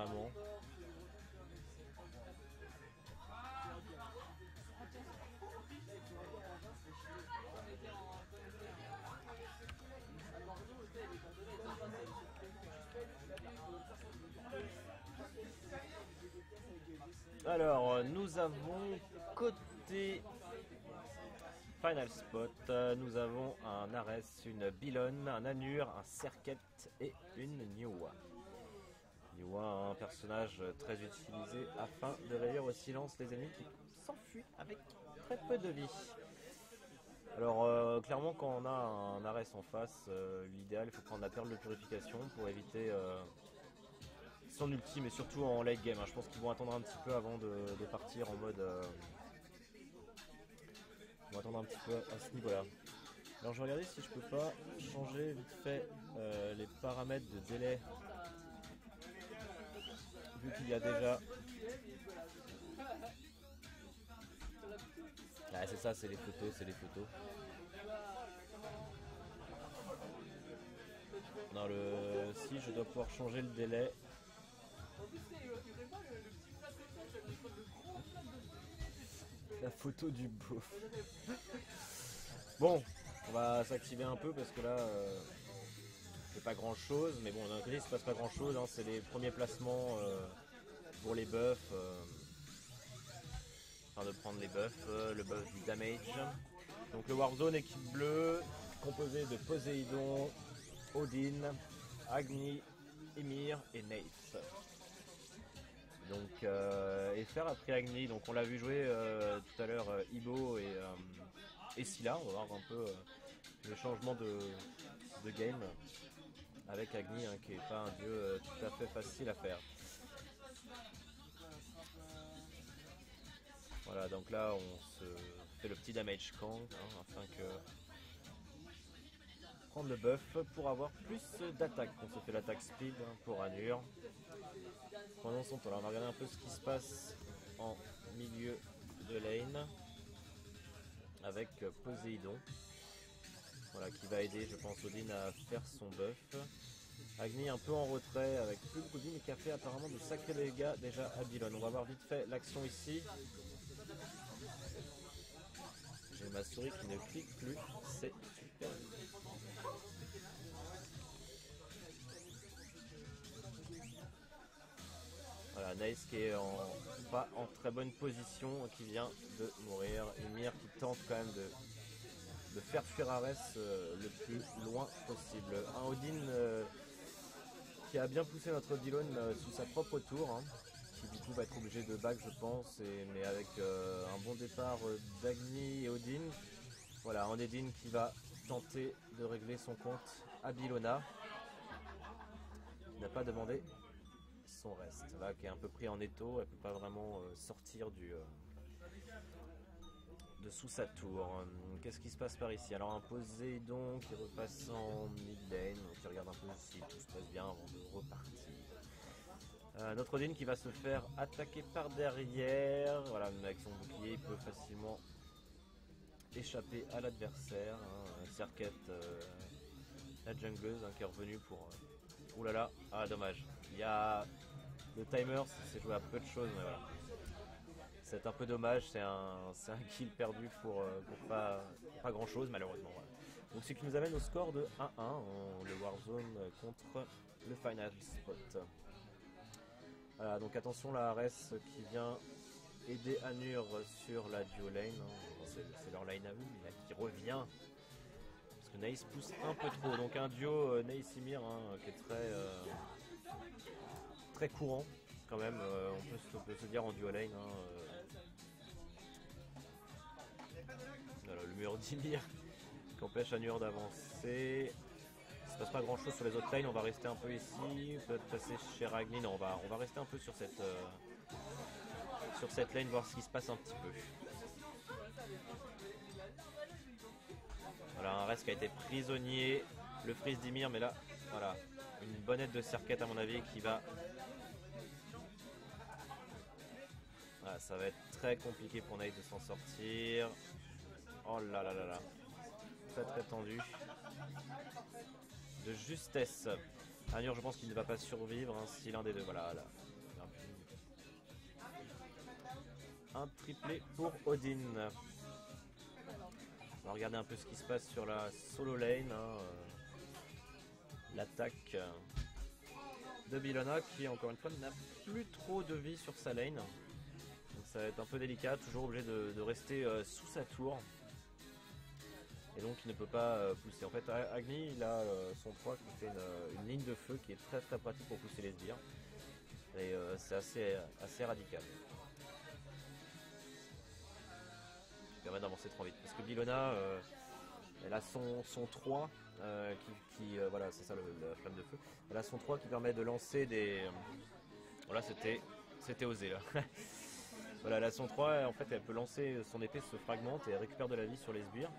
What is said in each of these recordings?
vraiment. Alors, nous avons côté Final Spot, nous avons un Ares, une Bylone, un Anur, un Serket et une Niwa. Niwa, un personnage très utilisé afin de réduire au silence les ennemis qui s'enfuient avec très peu de vie. Alors clairement quand on a un Ares en face, l'idéal il faut prendre la perle de purification pour éviter son ulti, mais surtout en late game. Je pense qu'ils vont attendre un petit peu avant de partir en mode... on va attendre un petit peu à ce niveau-là. Alors je vais regarder si je peux pas changer vite fait les paramètres de délai. Vu qu'il y a déjà... Ah c'est ça, c'est les photos, c'est les photos. Non, si je dois pouvoir changer le délai. La photo du beauf. Bon, on va s'activer un peu parce que là, c'est pas grand chose. Mais bon, d'un côté, il se passe pas grand chose. Hein, c'est les premiers placements pour les buffs. Enfin, de prendre les buffs, le buff du damage. Donc, le Warzone équipe bleue, composé de Poséidon, Odin, Agni, Ymir et Nath. Donc, FR a pris Agni, donc on l'a vu jouer tout à l'heure Ibo et Scylla. On va voir un peu le changement de game avec Agni, hein, qui n'est pas un dieu tout à fait facile à faire. Voilà, donc là on se fait le petit damage count afin que prendre le buff pour avoir plus d'attaque. On se fait l'attaque speed pour Anur. Pendant son temps, là, on va regarder un peu ce qui se passe en milieu de lane avec Poséidon. Voilà, qui va aider, je pense, Odin à faire son buff. Agni un peu en retrait avec plus beaucoup d'Odin, mais qui a fait apparemment de sacrés dégâts déjà à Bylone. On va voir vite fait l'action ici. J'ai ma souris qui ne clique plus, c'est super. Voilà, Nice qui est pas en très bonne position, qui vient de mourir. Ymir qui tente quand même de faire fuir Ares le plus loin possible. Un Odin qui a bien poussé notre Bylone sous sa propre tour, hein, qui du coup va être obligé de back je pense, mais avec un bon départ d'Agni et Odin. Voilà, un Odin qui va tenter de régler son compte à Bylona. Il n'a pas demandé son reste, là qui est un peu pris en étau, elle peut pas vraiment sortir de sous sa tour. Qu'est-ce qui se passe par ici? Alors un Poséidon qui repasse en mid lane, qui regarde un peu si tout se passe bien avant de repartir. Notre Odin qui va se faire attaquer par derrière. Voilà, avec son bouclier il peut facilement échapper à l'adversaire. Serket, la jungleuse qui est revenue pour... Ouh là là, ah dommage. Il y a le timer, c'est joué à peu de choses, mais voilà. C'est un peu dommage, c'est un kill perdu pour pas grand chose malheureusement. Voilà. Donc ce qui nous amène au score de 1-1, le Warzone contre le Final Spot. Voilà, donc attention la Ares qui vient aider Anur sur la duo lane, c'est leur lane à eux, mais là qui revient. Parce que Naïs pousse un peu trop, donc un duo Naïs-Ymir qui est très courant quand même, on peut se dire en duo lane. Voilà, le mur d'Ymir qui empêche Anur d'avancer. Il se passe pas grand chose sur les autres lanes, on va rester un peu ici, peut-être passer chez Ragni. Non, on va rester un peu sur cette lane, voir ce qui se passe un petit peu. Voilà, un reste qui a été prisonnier, le freeze d'Ymir, mais là, voilà, une bonne aide de Serket à mon avis qui va... Voilà, ça va être très compliqué pour Nate de s'en sortir. Oh là là là là, très tendu. De justesse. Anur, je pense qu'il ne va pas survivre hein, si l'un des deux. Voilà, là. Un triplé pour Odin. On va regarder un peu ce qui se passe sur la solo lane. Hein, l'attaque de Bellona qui, encore une fois, n'a plus trop de vie sur sa lane. Donc ça va être un peu délicat, toujours obligé de rester sous sa tour. Et donc il ne peut pas pousser. En fait, Agni, il a son 3 qui fait une ligne de feu qui est très très pratique pour pousser les sbires. Et c'est assez radical. Qui permet d'avancer trop vite. Parce que Bellona, elle a son 3 voilà, c'est ça la flamme de feu. Elle a son 3 qui permet de lancer des. Voilà, c'était osé là. Voilà, elle a son 3, en fait elle peut lancer son épée, se fragmente et elle récupère de la vie sur les sbires.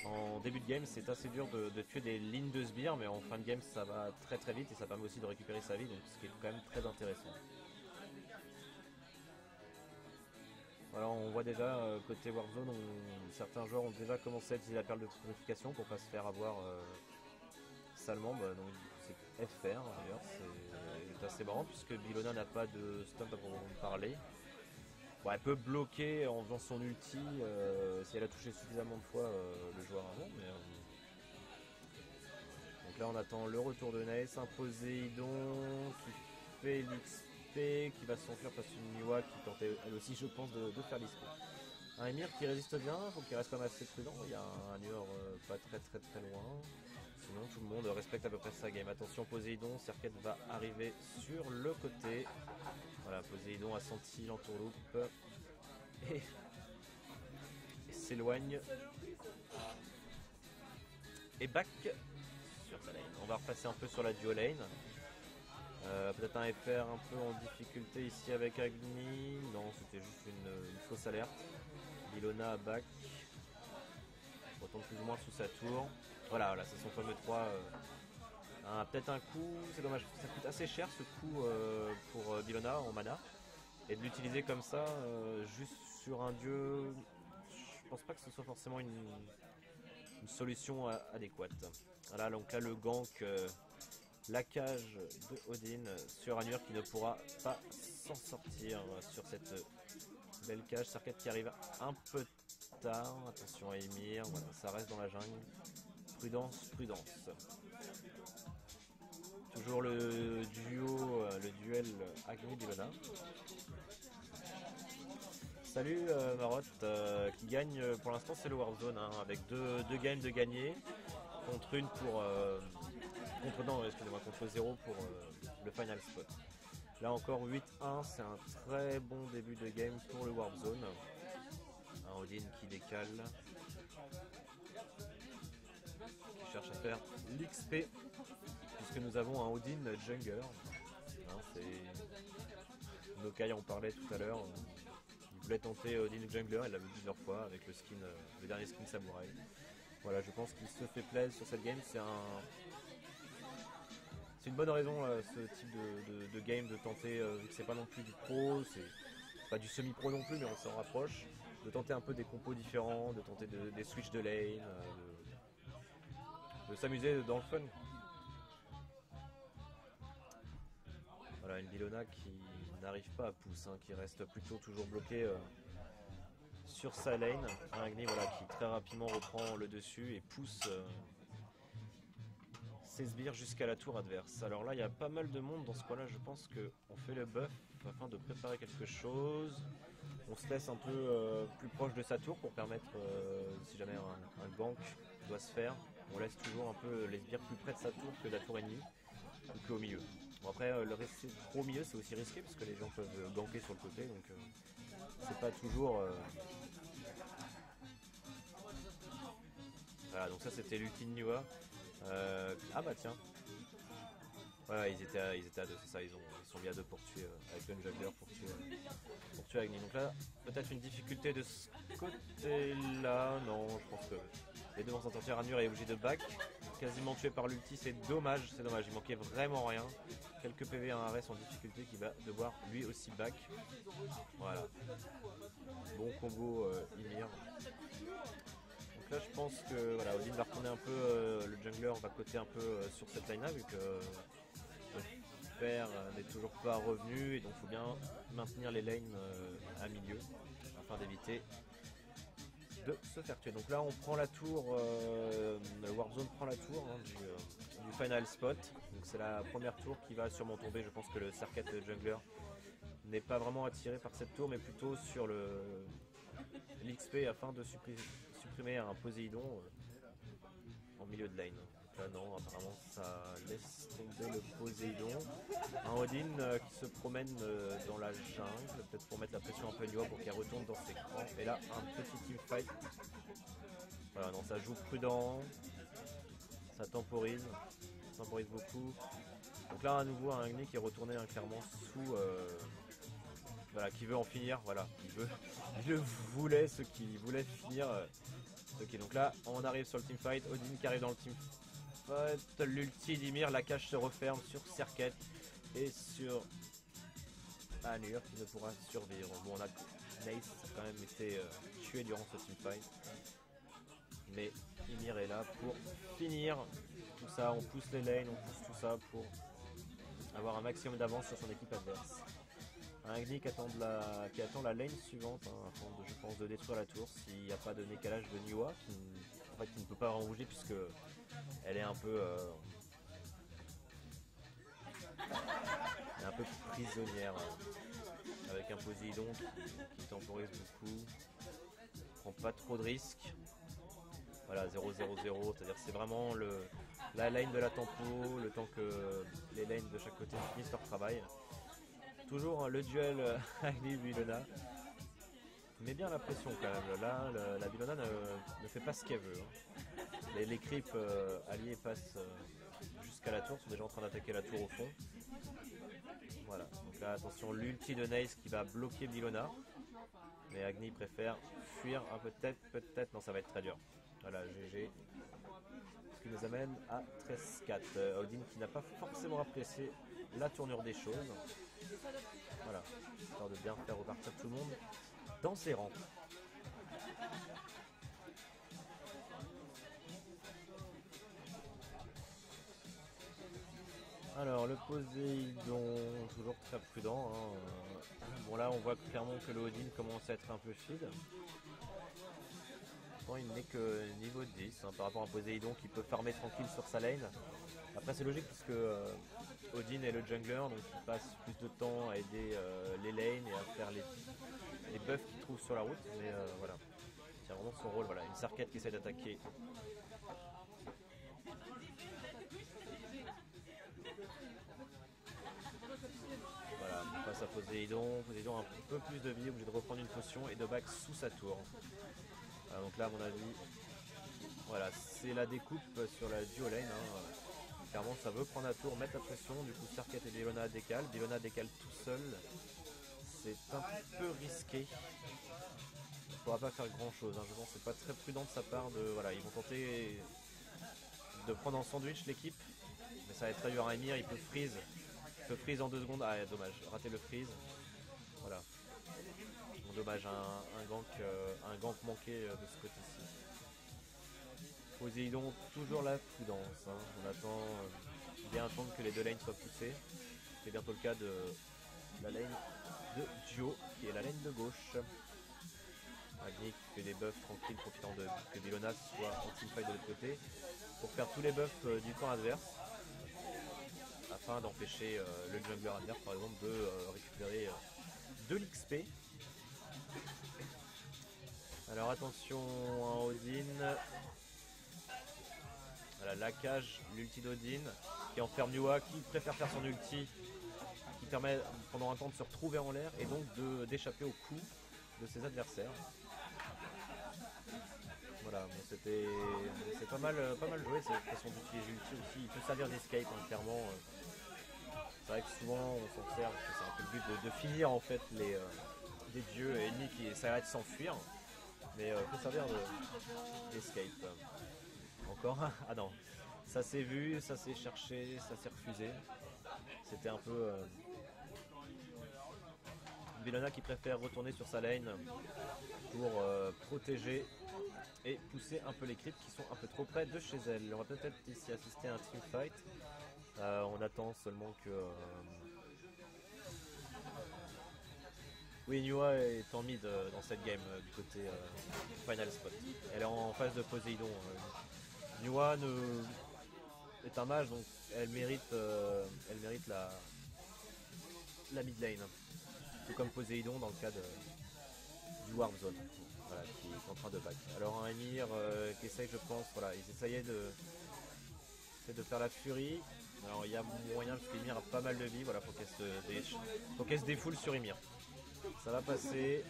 En début de game, c'est assez dur de tuer des lignes de sbires, mais en fin de game, ça va très très vite et ça permet aussi de récupérer sa vie, donc ce qui est quand même très intéressant. Voilà, on voit déjà côté Warzone, certains joueurs ont déjà commencé à utiliser la perle de purification pour pas se faire avoir salement. Donc c'est FR d'ailleurs, c'est assez marrant puisque Bellona n'a pas de stun à proprement parler. Bon, elle peut bloquer en faisant son ulti si elle a touché suffisamment de fois le joueur avant. Mais, donc là on attend le retour de Naes, un Poséidon qui fait l'XP, qui va s'enfuir face à une Niwa qui tentait elle aussi je pense de faire l'XP. Un Emir qui résiste bien, il faut qu'il reste quand même assez prudent, il y a un Ur pas très loin. Sinon tout le monde respecte à peu près sa game. Attention Poséidon, Serket va arriver sur le côté. Voilà, Poséidon a senti l'entourloupe et s'éloigne. Et back sur sa lane. On va repasser un peu sur la duo lane. Peut-être un FR un peu en difficulté ici avec Agni. Non, c'était juste une fausse alerte. Bellona à back. Retourne plus ou moins sous sa tour. Voilà, c'est son fameux 3. Peut-être un coup, c'est dommage, ça coûte assez cher ce coup pour Bellona en mana. Et de l'utiliser comme ça, juste sur un dieu, je pense pas que ce soit forcément une solution adéquate. Voilà, donc là le gank, la cage de Odin sur Anur qui ne pourra pas s'en sortir sur cette belle cage. Serket qui arrive un peu tard, attention à Emir, voilà, ça reste dans la jungle. Prudence. Toujours le duel Agni-Bellona. Salut Marotte, qui gagne pour l'instant c'est le Warzone, hein, avec deux games de gagner, contre une pour... contre 0 pour le final spot. Là encore 8-1, c'est un très bon début de game pour le Warzone. Un Odin qui décale. Qui cherche à faire l'XP. Puisque nous avons un Odin jungler. Hein, c'est... Nokai en parlait tout à l'heure. Il voulait tenter Odin jungler, il l'a vu plusieurs fois avec le skin, le dernier skin samouraï. Voilà, je pense qu'il se fait plaisir sur cette game. C'est une bonne raison ce type de game de tenter, vu que c'est pas non plus du pro, c'est pas du semi-pro non plus, mais on s'en rapproche, de tenter un peu des compos différents, de tenter des switches de lane, de s'amuser dans le fun. Voilà, une Bellona qui n'arrive pas à pousser, hein, qui reste plutôt toujours bloqué sur sa lane. Un Agni voilà, qui très rapidement reprend le dessus et pousse ses sbires jusqu'à la tour adverse. Alors là, il y a pas mal de monde dans ce coin-là. Je pense qu'on fait le buff afin de préparer quelque chose. On se laisse un peu plus proche de sa tour pour permettre, si jamais un gank doit se faire, on laisse toujours un peu les sbires plus près de sa tour que de la tour ennemie ou qu'au milieu. Bon, après, le rester trop au milieu, c'est aussi risqué parce que les gens peuvent ganker sur le côté, donc c'est pas toujours... Voilà, donc ça c'était l'ulti de Niwa. Ah bah tiens. Ouais, ils étaient à deux, c'est ça, ils sont mis à deux pour tuer avec Gun Juggler pour tuer Agni. Donc là, peut-être une difficulté de ce côté-là. Non, je pense que les deux vont s'en sortir. Anur est obligé de back. Quasiment tué par l'ulti, c'est dommage, il manquait vraiment rien. Quelques PV, un Ares en difficulté qui va devoir lui aussi back. Voilà. Bon combo Ymir. Donc là je pense que voilà, Odin va retourner un peu, le jungler va coter un peu sur cette line-là vu que faire n'est toujours pas revenu, et donc il faut bien maintenir les lanes à milieu afin d'éviter de se faire tuer. Donc là on prend la tour, le Warzone prend la tour du final spot, donc c'est la première tour qui va sûrement tomber. Je pense que le Circuit Jungler n'est pas vraiment attiré par cette tour, mais plutôt sur l'XP afin de supprimer un Poséidon en milieu de lane. Donc là non, apparemment ça laisse tomber le Poséidon. Un Odin qui se promène dans la jungle, peut-être pour mettre la pression un peu Nioh pour qu'elle retourne dans ses crans. Et là un petit teamfight. Voilà, non, ça joue prudent, ça temporise beaucoup. Donc là à nouveau un Agni qui est retourné clairement sous... voilà, qui veut en finir, voilà, il voulait, ce qui voulait finir. Ok, donc là on arrive sur le teamfight, Odin qui arrive dans le teamfight, l'ulti d'Ymir, la cage se referme sur Serket et sur Anur qui ne pourra survivre. Bon, on a Nace quand même été tué durant ce teamfight, mais Ymir est là pour finir tout ça. On pousse les lanes, on pousse tout ça pour avoir un maximum d'avance sur son équipe adverse. Un Agni qui attend la lane suivante, hein, afin de, je pense, de détruire la tour s'il n'y a pas de décalage de Niwa qui ne peut pas vraiment bouger puisque elle est un peu prisonnière avec un Poséidon qui temporise beaucoup, prend pas trop de risques. Voilà, 0-0-0, c'est-à-dire c'est vraiment la lane de la tempo, le temps que les lanes de chaque côté finissent leur travail. Toujours le duel Agni-Bellona. met bien la pression quand même. Là, la Bellona ne fait pas ce qu'elle veut. Hein. Les creeps alliés passent jusqu'à la tour, sont déjà en train d'attaquer la tour au fond. Voilà, donc là attention, l'ulti de Nace qui va bloquer Bellona. Mais Agni préfère fuir un peu, peut-être, non ça va être très dur. Voilà, GG. Ce qui nous amène à 13-4. Odin qui n'a pas forcément apprécié la tournure des choses. Voilà, histoire de bien faire repartir tout le monde dans ses rangs. Alors le Poséidon, toujours très prudent. Hein. Bon là on voit clairement que le Odin commence à être un peu feed. Bon, il n'est que niveau 10 hein, par rapport à un Poséidon qui peut farmer tranquille sur sa lane. Après c'est logique puisque Odin est le jungler, donc il passe plus de temps à aider les lanes et à faire les buffs qu'il trouve sur la route. Mais voilà, c'est vraiment son rôle. Voilà, une Sarkette qui essaie d'attaquer. Voilà, face à Poséidon. Poséidon a un peu plus de vie, obligé de reprendre une potion et de back sous sa tour. Voilà, donc là à mon avis, voilà, c'est la découpe sur la duo lane. Hein. Clairement ça veut prendre la tour, mettre la pression, du coup Serket et Bellona décalent. Bellona décale tout seul. C'est un peu risqué. Il ne pourra pas faire grand chose. Hein. Je pense que c'est pas très prudent de sa part de. Voilà, ils vont tenter de prendre en sandwich l'équipe. Mais ça va être très dur. Ymir, il peut freeze. Il peut freeze en 2 secondes. Ah dommage, rater le freeze. Voilà. Bon, dommage, un gank manqué de ce côté-ci. Poséidon, toujours la prudence. Hein. On attend bien attendre que les deux lanes soient poussées. C'est bientôt le cas de la lane de Duo, qui est la lane de gauche. Agni qui fait des buffs tranquilles, profitant de que Bellona soit en teamfight de l'autre côté, pour faire tous les buffs du camp adverse, afin d'empêcher le jungler adverse par exemple de récupérer de l'XP. Alors attention à Odin. Voilà, la cage, l'ulti d'Odin, qui enferme Niwa, qui préfère faire son ulti, qui permet pendant un temps de se retrouver en l'air et donc d'échapper au coup de ses adversaires. Voilà, bon, c'est pas mal joué cette façon d'utiliser l'ulti aussi. Il peut servir d'escape, hein, clairement. C'est vrai que souvent on s'en sert, parce que c'est un peu le but de finir en fait des dieux ennemis qui essaieraient de s'enfuir. Mais il peut servir d'escape. Encore un. Ah non, ça s'est vu, ça s'est cherché, ça s'est refusé. C'était un peu Bellona qui préfère retourner sur sa lane pour protéger et pousser un peu les creeps qui sont un peu trop près de chez elle. On va peut-être ici assister à un teamfight. On attend seulement que... Oui, Niwa est en mid dans cette game du côté Final Spot. Elle est en face de Poséidon. Niwa est un mage, donc elle mérite la mid lane. Tout comme Poséidon dans le cas du Warp Zone, voilà, qui est en train de back. Alors un Emir qui essaye, je pense, voilà, ils essayaient de faire la furie. Alors il y a moyen parce qu'Emir a pas mal de vie, voilà, faut qu'elle se défoule sur Emir. Ça va passer.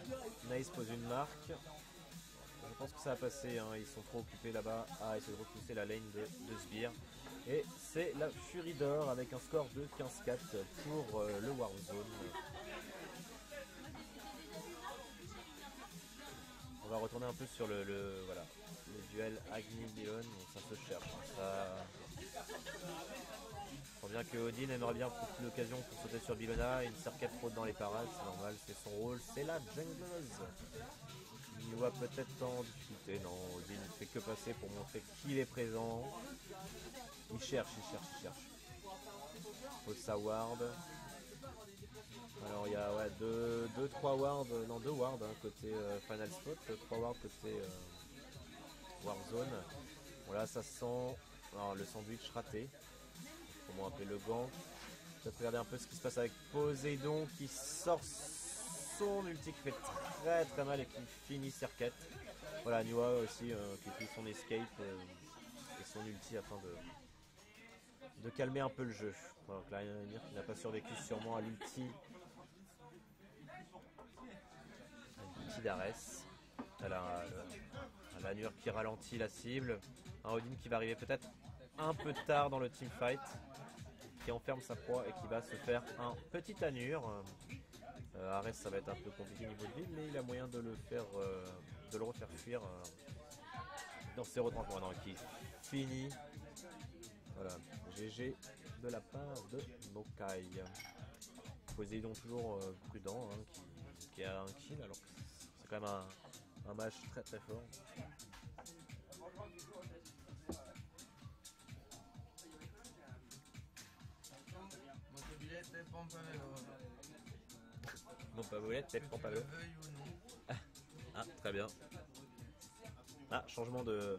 Nice pose une marque. Je pense que ça va passer, hein. Ils sont trop occupés là-bas à essayer de repousser la lane de Sbire. Et c'est la Furie d'or avec un score de 15-4 pour le Warzone. On va retourner un peu sur le duel Agni-Bylon, ça se cherche. On sent bien que Odin aimerait bien profiter de l'occasion pour sauter sur Bylona, une cerquette fraude dans les parades, c'est normal, c'est son rôle, c'est la jungleuse. Il voit peut-être en difficulté, non, Odin ne fait que passer pour montrer qu'il est présent. Il cherche. Pose sa ward. Alors il y a deux wards hein, côté Final Spot, 3 wards côté Warzone. Voilà, ça sent le sandwich raté. Comment appeler le gant. Peut-être regarder un peu ce qui se passe avec Poséidon qui sort son ulti qui fait très mal et qui finit circuit. Voilà, Niwa aussi qui fait son escape et son ulti afin de calmer un peu le jeu. Donc là, Emir qui n'a pas survécu sûrement à l'ulti d'Ares. Elle a l'Anur qui ralentit la cible. Un Odin qui va arriver peut-être un peu tard dans le teamfight, qui enferme sa proie et qui va se faire un petit Anur. Ares, ça va être un peu compliqué niveau de vie, mais il a moyen de le refaire fuir dans ses retranchements. Non, qui finit. Voilà, GG de la part de Mokai. Poséidon toujours prudent, hein, qui a un kill, alors que c'est quand même un match très fort. Mon pabolette, t'es Pampalo. Ah, très bien. Ah, changement de...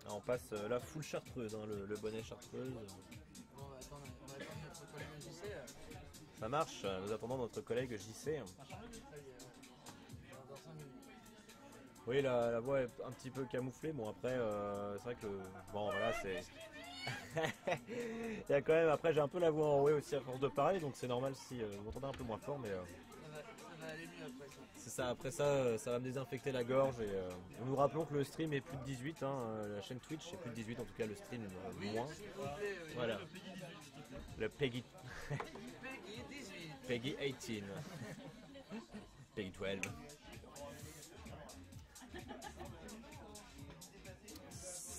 Ah, on passe la full chartreuse, hein, le bonnet chartreuse. Bon, on va attendre notre collègue JC. Ça marche, nous attendons notre collègue JC. Oui, la voix est un petit peu camouflée. Bon, après, c'est vrai que... Bon, voilà, c'est... Il y a quand même... Après, j'ai un peu la voix enrouée aussi à force de parler, donc c'est normal si vous m'entendez un peu moins fort, mais... Ça va aller mieux après ça. C'est ça, après ça, ça va me désinfecter la gorge et nous rappelons que le stream est plus de 18, hein, la chaîne Twitch est plus de 18, en tout cas le stream moins. Plaît, oui. Voilà. Le Peggy... Peggy 18. Peggy 18. Peggy 12.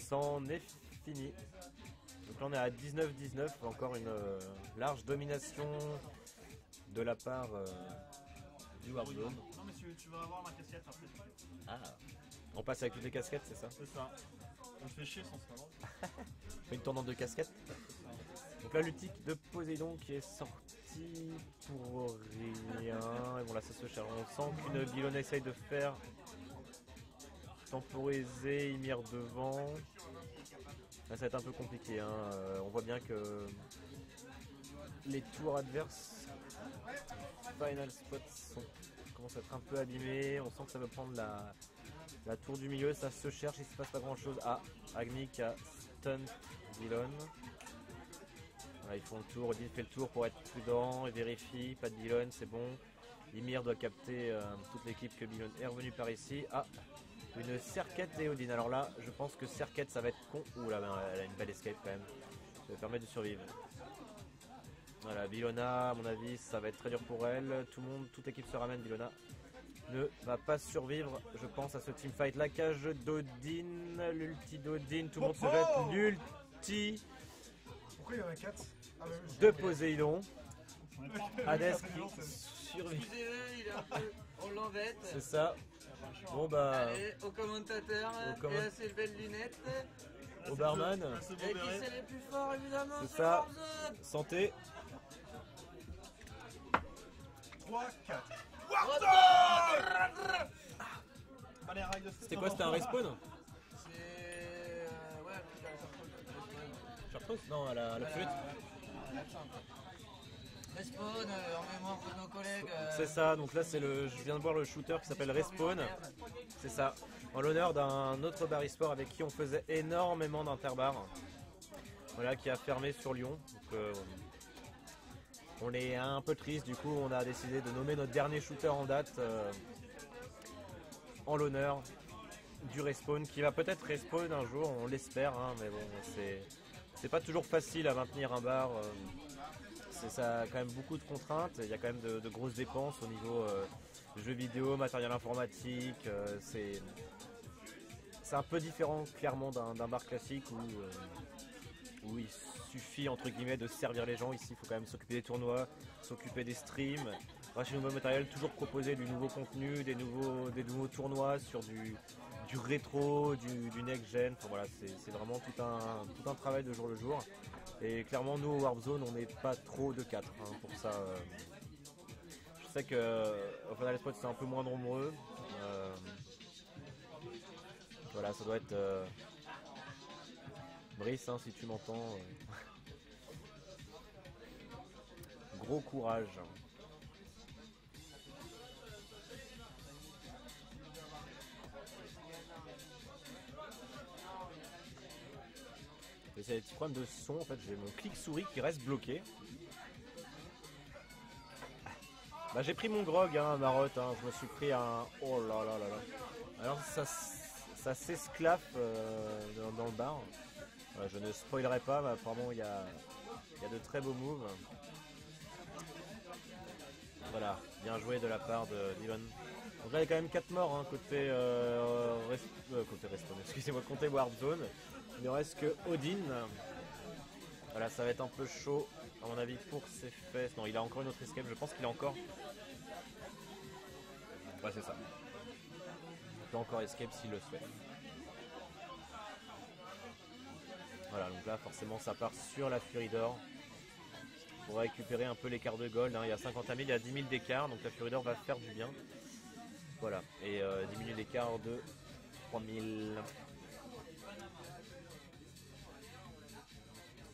C'en est fini. Donc là on est à 19-19, encore une large domination de la part du Warzone. Non mais tu vas avoir ma casquette après. Ah, on passe avec toutes les casquettes, c'est ça? C'est ça. On me fait chier sans savoir. Une tournante de casquette. Donc là l'ultique de Poséidon qui est sorti pour rien. Et bon là ça se cherche. On sent qu'une Bylona essaye de faire temporiser Ymir devant. Là ça va être un peu compliqué, hein. On voit bien que les tours adverses Final Spots commencent à être un peu abîmés. On sent que ça va prendre la tour du milieu, ça se cherche, il se passe pas grand chose. Ah, Agni qui a stun Bylon. Voilà, ils font le tour, Odin fait le tour pour être prudent, il vérifie, pas de Bylon, c'est bon. Ymir doit capter toute l'équipe que Bylon est revenu par ici. Ah, une Serquette et Odin. Alors là, je pense que Serquette ça va être con. Ouh là, elle a une belle escape quand même. Ça va permettre de survivre. Voilà, Bylona, à mon avis, ça va être très dur pour elle. Toute l'équipe se ramène. Bylona ne va pas survivre, je pense, à ce teamfight. La cage d'Odin, l'ulti d'Odin, tout le monde se jette. L'ulti Pourquoi il y en a 4 de Poséidon. Hades qui survit. Excusez-le, il est un peu... On l'embête. C'est ça. Bon bah... Allez, au commentateur, Au comment- et à ses belles lunettes. au barman. Ce beau Et qui béret. c'est les plus forts évidemment? C'est ça. Warzone. Santé. 3, 4. Allez, règle de C'était quoi? C'était un respawn? C'est. Ouais, putain, Chartreuse? Non, à la flûte. Respawn en mémoire de nos collègues. C'est ça, donc là je viens de voir le shooter qui s'appelle Respawn. C'est ça, en l'honneur d'un autre bar e-sport avec qui on faisait énormément d'interbar. Voilà, qui a fermé sur Lyon. Donc, on est un peu triste, du coup on a décidé de nommer notre dernier shooter en date en l'honneur du Respawn, qui va peut-être respawn un jour, on l'espère, hein, mais bon, c'est pas toujours facile à maintenir un bar. Ça a quand même beaucoup de contraintes, il y a quand même de grosses dépenses au niveau jeux vidéo, matériel informatique. C'est un peu différent clairement d'un bar classique où il suffit entre guillemets de servir les gens. Ici il faut quand même s'occuper des tournois, s'occuper des streams, racheter du nouveau matériel, toujours proposer du nouveau contenu, des nouveaux tournois sur du rétro, du next-gen. Enfin, voilà, c'est vraiment tout un travail de jour le jour. Et clairement nous au Warzone on n'est pas trop de 4 hein, pour ça. Je sais que au Final Spot c'est un peu moins nombreux. Voilà, ça doit être Brice hein, si tu m'entends. Gros courage. Et c'est des petits problèmes de son, en fait j'ai mon clic souris qui reste bloqué. Bah j'ai pris mon grog hein, Marotte, hein. Je me suis pris un... Oh là là là là. Alors ça s'esclaffe dans le bar. Voilà, je ne spoilerai pas, mais apparemment il y a de très beaux moves. Voilà, bien joué de la part de Dylan. Donc là il y a quand même 4 morts hein, côté Respawn, excusez-moi, côté Warzone. Il ne reste que Odin. Voilà, ça va être un peu chaud à mon avis pour ses fesses. Non, il a encore une autre escape, je pense qu'il a encore... Ouais, c'est ça. Il peut encore escape s'il le souhaite. Voilà, donc là forcément ça part sur la Fury d'or pour récupérer un peu l'écart de gold. Hein. Il y a 50 000, il y a 10 000 d'écart, donc la Fury d'or va faire du bien. Voilà, et diminuer l'écart de 3000.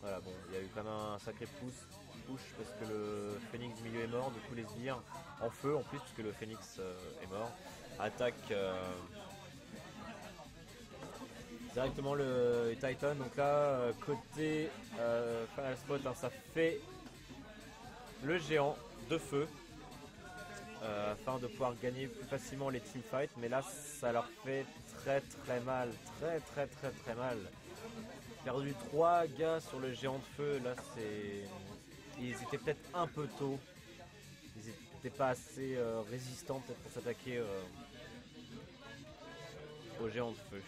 Voilà, bon, il y a eu quand même un sacré push parce que le Phoenix du milieu est mort, du coup les sbires en feu en plus puisque le Phoenix est mort. Attaque directement le Titan, donc là côté Final Spot hein, ça fait le géant de feu afin de pouvoir gagner plus facilement les teamfights, mais là ça leur fait très mal, très mal. Perdu 3 gars sur le géant de feu, là ils étaient peut-être un peu tôt, ils n'étaient pas assez résistants peut-être pour s'attaquer au géant de feu.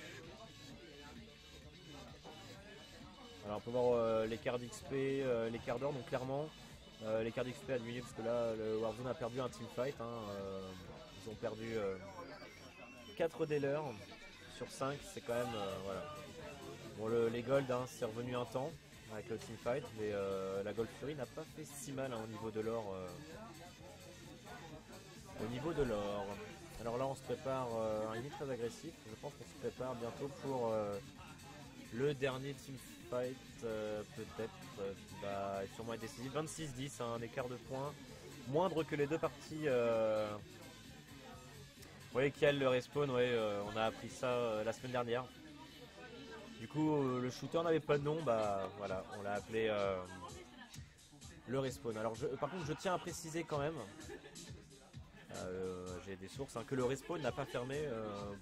Alors on peut voir l'écart d'XP, l'écart d'or, donc clairement l'écart d'XP a diminué parce que là le Warzone a perdu un teamfight, hein, ils ont perdu 4 dealers sur 5, c'est quand même voilà. Bon, les gold hein, c'est revenu un temps avec le teamfight, mais la Gold Fury n'a pas fait si mal hein, au niveau de l'or. Alors là on se prépare un ennemi très agressif, je pense qu'on se prépare bientôt pour le dernier teamfight peut-être qui va sûrement être décisif. 26-10, hein, un écart de points moindre que les deux parties. Vous voyez Kiel le respawn, ouais, on a appris ça la semaine dernière. Du coup le shooter n'avait pas de nom, bah voilà, on l'a appelé le respawn. Alors par contre je tiens à préciser quand même, j'ai des sources hein, que le respawn n'a pas fermé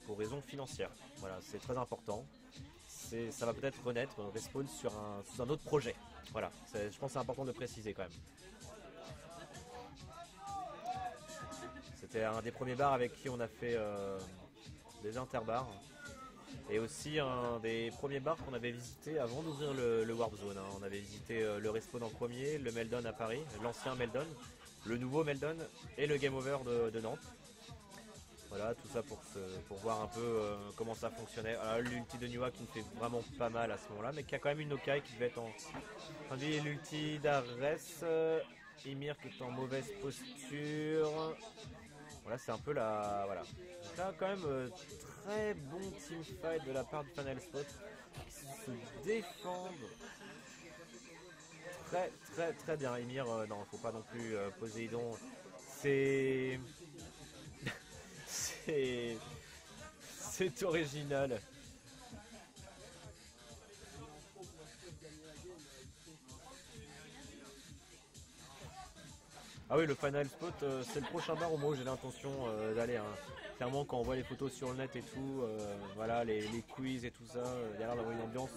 pour raisons financières. Voilà, c'est très important. Ça va peut-être renaître respawn sous un autre projet. Voilà, je pense que c'est important de le préciser quand même. C'était un des premiers bars avec qui on a fait des interbars. Et aussi un des premiers bars qu'on avait visité avant d'ouvrir le Warp Zone. Hein. On avait visité le Respawn en premier, le Meldon à Paris, l'ancien Meldon, le nouveau Meldon et le Game Over de Nantes. Voilà, tout ça pour voir un peu comment ça fonctionnait. Alors, l'ulti de Niwa qui me fait vraiment pas mal à ce moment-là, mais qui a quand même une Nokai qui devait être en... Enfin, l'ulti d'Ares, Ymir qui est en mauvaise posture. Voilà, c'est un peu la... Voilà. Donc là, quand même, très bon teamfight de la part du Final Spot. Qui se défendent très bien. Ymir, non, faut pas non plus Poséidon. C'est... C'est original. Ah oui, le Final Spot, c'est le prochain bar au moins où j'ai l'intention d'aller. Hein. Clairement, quand on voit les photos sur le net et tout, voilà, les quiz et tout ça, il y a l'air d'avoir une ambiance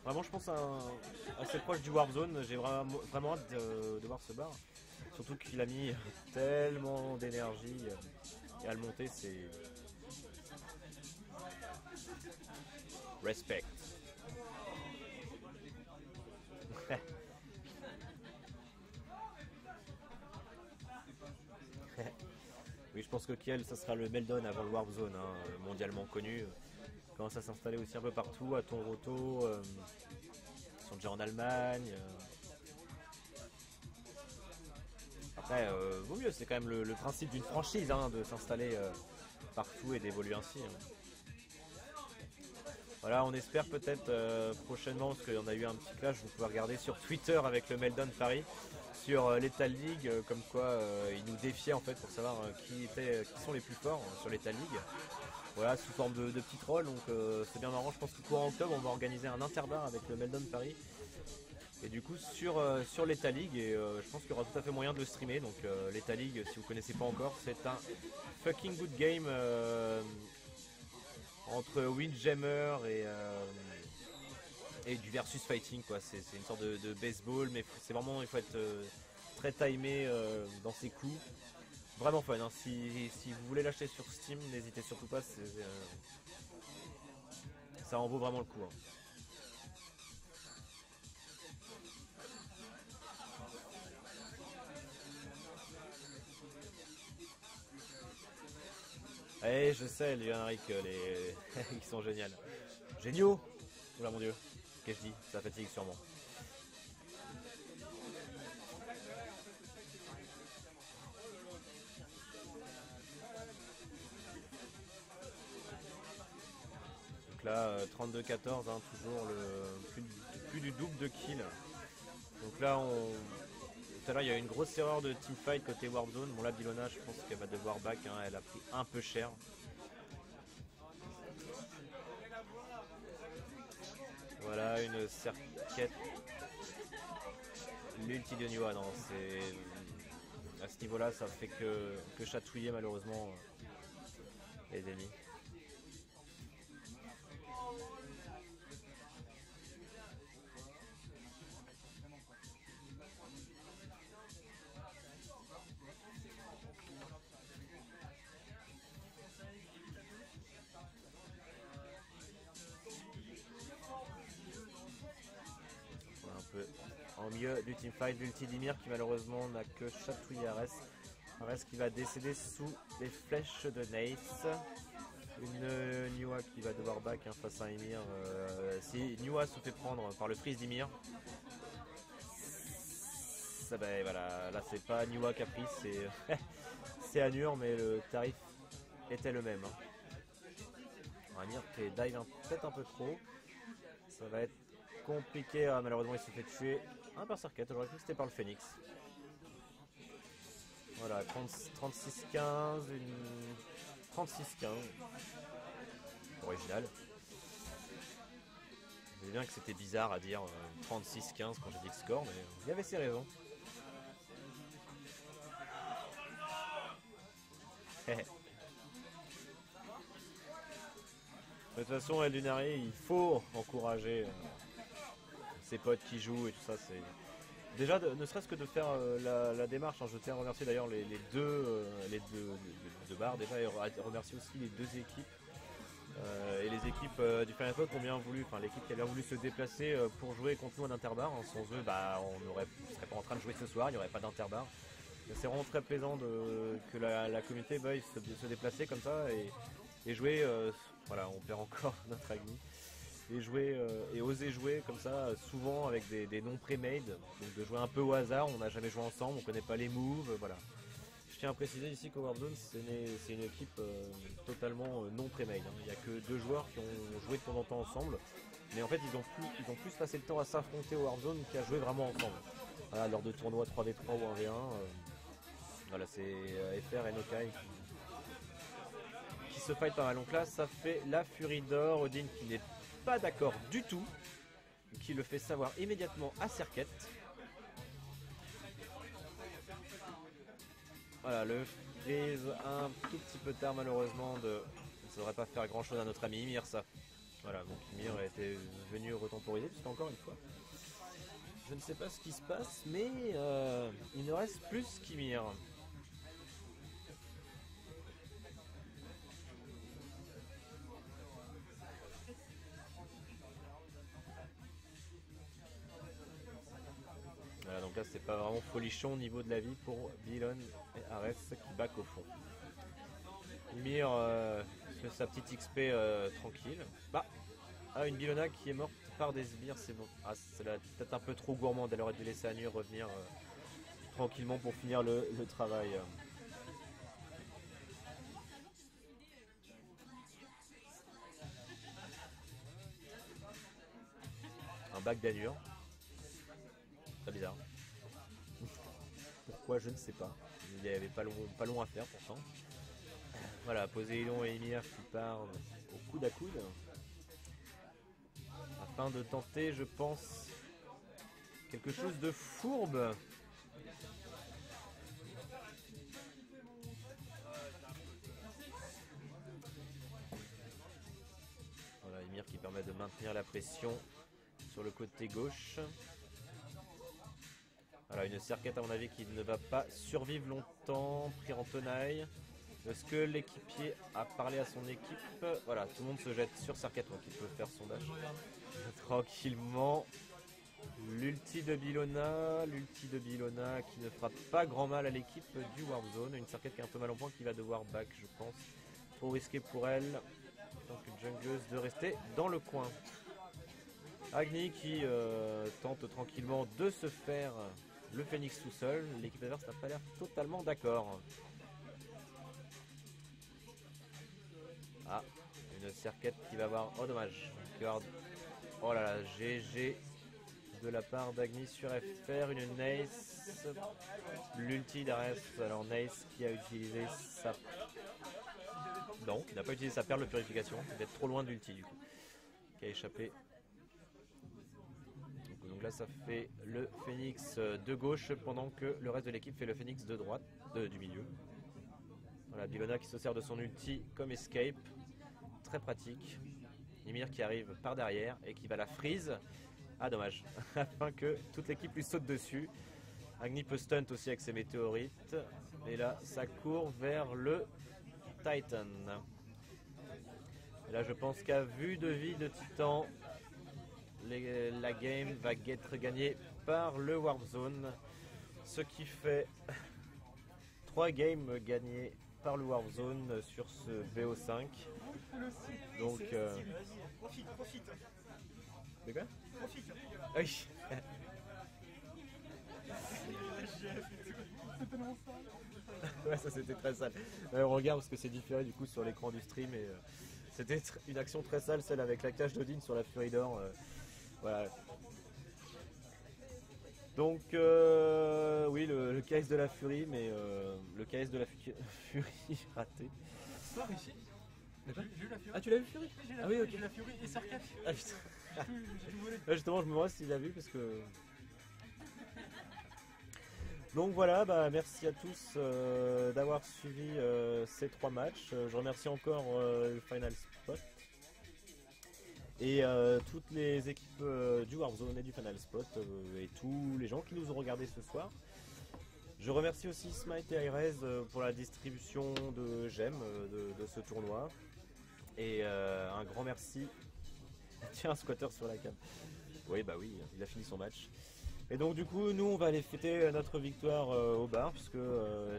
vraiment, je pense, assez proche du Warzone. J'ai vraiment hâte de voir ce bar. Surtout qu'il a mis tellement d'énergie et à le monter, c'est... Respect. Oui, je pense que Kiel, ça sera le Meldon avant le Warzone, hein, mondialement connu. Commence à s'installer aussi un peu partout, à Toronto, ils sont déjà en Allemagne. Après, vaut mieux, c'est quand même le principe d'une franchise, hein, de s'installer partout et d'évoluer ainsi. Hein. Voilà, on espère peut-être prochainement, parce qu'il y en a eu un petit clash, vous pouvez regarder sur Twitter avec le Meldon Paris, sur l'Etal League, comme quoi ils nous défiaient en fait pour savoir qui sont les plus forts sur l'Etal League. Voilà, sous forme de petits trolls, donc c'est bien marrant. Je pense que courant octobre, on va organiser un interbar avec le Meldon Paris. Et du coup sur l'Eta League, et je pense qu'il y aura tout à fait moyen de le streamer. Donc l'Eta League, si vous connaissez pas encore, c'est un fucking good game entre Windjammer et du versus fighting, quoi. C'est une sorte de baseball, mais c'est vraiment, il faut être très timé dans ses coups. Vraiment fun, hein. Si vous voulez l'acheter sur Steam, n'hésitez surtout pas, ça en vaut vraiment le coup. Hein. Eh, je sais, les Henrik, ils sont géniaux. Géniaux. Oula mon dieu, qu'est-ce que je dis? Ça fatigue sûrement. Donc là, 32-14, hein, toujours plus du double de kills. Donc là, tout à l'heure, il y a eu une grosse erreur de teamfight côté Warzone. Bon là, Billona, je pense qu'elle va devoir back, hein, elle a pris un peu cher. Voilà, une cerquette. L'ulti de Niwa, non, c'est... À ce niveau-là, ça fait que chatouiller malheureusement les ennemis. En milieu du teamfight, l'ulti d'Ymir qui malheureusement n'a que chatouillé Ares. Ares qui va décéder sous les flèches de Nace. Une Niwa qui va devoir back, hein, face à Ymir. Si Niwa se fait prendre par le freeze d'Ymir, ben, voilà, là c'est pas Niwa qui a pris, c'est Anur, mais le tarif était le même. Hein. Ymir qui dive peut-être un peu trop. Ça va être compliqué, ah, malheureusement il s'est fait tuer un par circuit, j'aurais cru que c'était par le Phoenix. Voilà, 36-15, une 36-15. Original. Je sais bien que c'était bizarre à dire 36-15 quand j'ai dit le score, mais il y avait ses raisons. De toute façon, El Lunari, il faut encourager ses potes qui jouent et tout ça. C'est déjà ne serait-ce que de faire la démarche. Hein. Je tiens à remercier d'ailleurs les deux bars déjà, et remercier aussi les deux équipes et les équipes du Final Foot qui ont bien voulu, enfin l'équipe qui a bien voulu se déplacer pour jouer contre nous en interbar. Hein. Sans eux, bah, on serait pas en train de jouer ce soir, il n'y aurait pas d'interbar. C'est vraiment très plaisant que la communauté veuille se déplacer comme ça et jouer. Voilà, on perd encore notre Agni. Et jouer et oser jouer comme ça, souvent avec des noms pré-made. Donc de jouer un peu au hasard, on n'a jamais joué ensemble, on connaît pas les moves, voilà. Je tiens à préciser ici qu'au Warzone, c'est une équipe totalement non pré-made. Hein. Il n'y a que 2 joueurs qui ont joué de temps en temps ensemble. Mais en fait, ils ont plus passé le temps à s'affronter au Warzone qu'à jouer vraiment ensemble. Voilà, lors de tournois 3v3 ou 1v1. Voilà, c'est FR et Nokai qui se fight pas mal. Donc là, ça fait la Furie d'Or. Odin qui n'est pas d'accord du tout, qui le fait savoir immédiatement à Serket. Voilà, le freeze un tout petit peu tard malheureusement. Ça ne devrait pas faire grand chose à notre ami Ymir, ça. Voilà, donc Ymir était venu retemporiser, puisque encore une fois, je ne sais pas ce qui se passe, mais il ne reste plus qu'Ymir. Voilà, donc là c'est pas vraiment folichon au niveau de la vie pour Bylon et Ares qui back au fond. Ymir fait sa petite XP tranquille. Bah, une Bylona qui est morte par des sbires, c'est bon. Ah, c'est peut-être un peu trop gourmande, elle aurait dû laisser Anu revenir tranquillement pour finir le travail. Un bac d'Anur. Très bizarre. Pourquoi, je ne sais pas. Il n'y avait pas long à faire pourtant. Voilà, Poséidon et Ymir qui partent au coude à coude. Afin de tenter, je pense, quelque chose de fourbe. Voilà, Ymir qui permet de maintenir la pression sur le côté gauche. Voilà, une Serket à mon avis qui ne va pas survivre longtemps, pris en tenaille. Est-ce que l'équipier a parlé à son équipe? Voilà, tout le monde se jette sur Serket, donc il peut faire son dash tranquillement. L'ulti de Bylona qui ne fera pas grand mal à l'équipe du Warzone. Une Serket qui est un peu mal en point, qui va devoir back, je pense. Trop risqué pour elle, en tant que jungleuse, de rester dans le coin. Agni qui tente tranquillement de se faire le Phoenix tout seul. L'équipe adverse n'a pas l'air totalement d'accord. Ah, une Serket qui va avoir... Oh dommage. Oh là là, GG de la part d'Agni sur FR. Une Nace. L'ulti d'Ares. Alors Nace qui a utilisé sa... Non, qui n'a pas utilisé sa perle de purification. Il est trop loin de l'ulti du coup. Qui a échappé. Donc là ça fait le Phoenix de gauche pendant que le reste de l'équipe fait le Phoenix de droite, du milieu. Voilà, Bylona qui se sert de son ulti comme escape. Très pratique. Ymir qui arrive par derrière et qui va la freeze. Ah dommage. Afin que toute l'équipe lui saute dessus. Agni peut stunt aussi avec ses météorites. Et là ça court vers le Titan. Et là je pense qu'à vue de vie de Titan, la game va être gagnée par le Warzone. Ce qui fait 3 games gagnés par le Warzone sur ce BO5. Donc Profite. De quoi? Profite. Oui. Ouais, ça c'était très sale. On regarde parce que c'est différé du coup sur l'écran du stream et c'était une action très sale, celle avec la cage d'Odin sur la Furie d'Or. Voilà. Donc oui, le KS de la Furie, mais le KS de la Furie raté. Sors ici. J'ai eu la Furie. Ah, tu l'as vu Furie? Ah oui, ok. J'ai la Furie et Serket. Ah putain. J'ai tout volé. Ouais, justement, je me demande s'il l'a vu parce que. Donc voilà, bah, merci à tous d'avoir suivi ces 3 matchs. Je remercie encore le Final Spot et toutes les équipes du Warzone et du Final Spot et tous les gens qui nous ont regardés ce soir. Je remercie aussi Smite et Airez pour la distribution de gemmes de ce tournoi. Et un grand merci. Tiens, un squatter sur la cam. Oui, bah oui, il a fini son match. Et donc du coup, nous on va aller fêter notre victoire au bar, puisque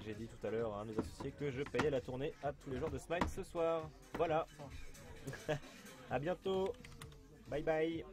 j'ai dit tout à l'heure à mes associés que je payais la tournée à tous les joueurs de Smite ce soir. Voilà. À bientôt. Bye bye.